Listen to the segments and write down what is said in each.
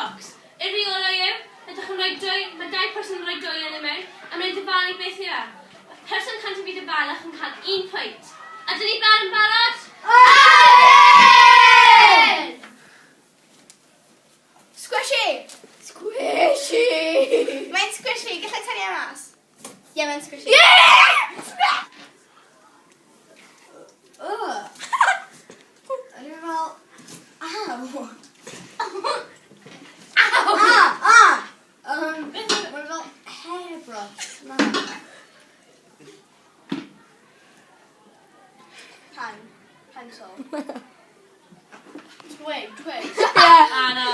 bocs. Y reola yw, ydych yn rhoi dwy, mae 2 person yn rhoi dwy yn y mewn, a mae'n dyfalu beth yw e. Y person cyntaf i dyfalach yn cael 1 pwynt. A dyn ni bar yn barod? Squishy! Squishy! Mae'n squishy, gallai tynnu e mas? Ie, mae'n squishy. Yeah! O'n i'n fel... Aw! Mae'n fel hairbrush. Na. Pencil. Twig. Anna.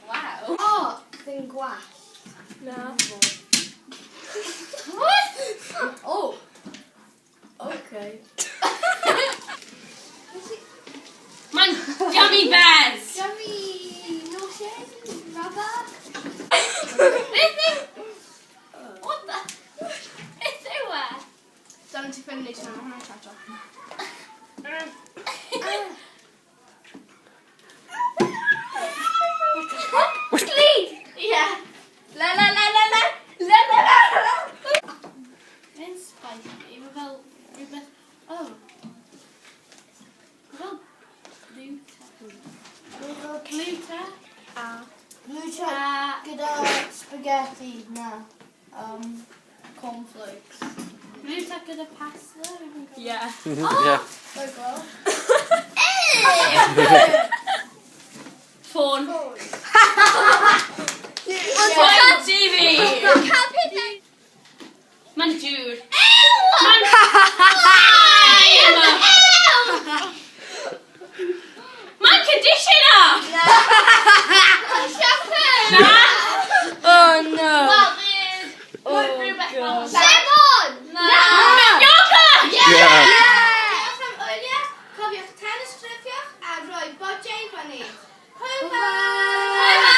Wow. Thing gwallt. No. What? Oh. Okay. Mae'n gummy bears. Yummy lotion? Rubber? What the? Beth yw e? Don't you finish now? I'm gonna touch off. Please! Yeah. La. Mae'n spicy. Mae fel rhywbeth... Oh. Mae fel gluta. Gluta gyda spaghetti na cornflakes. Gluta gyda pasta. Yeah. Yeah. Very well. Ffôn. Ffôn. TV. Mae'n dŵr. Mae'n conditioner. Na. Oh no. Rhywbeth fel... Lemon! Na. Yogurt! Yeah. Os am wyliau, cofiwch tennis strifiwch a rhoi bodjau fyny. Hwyl!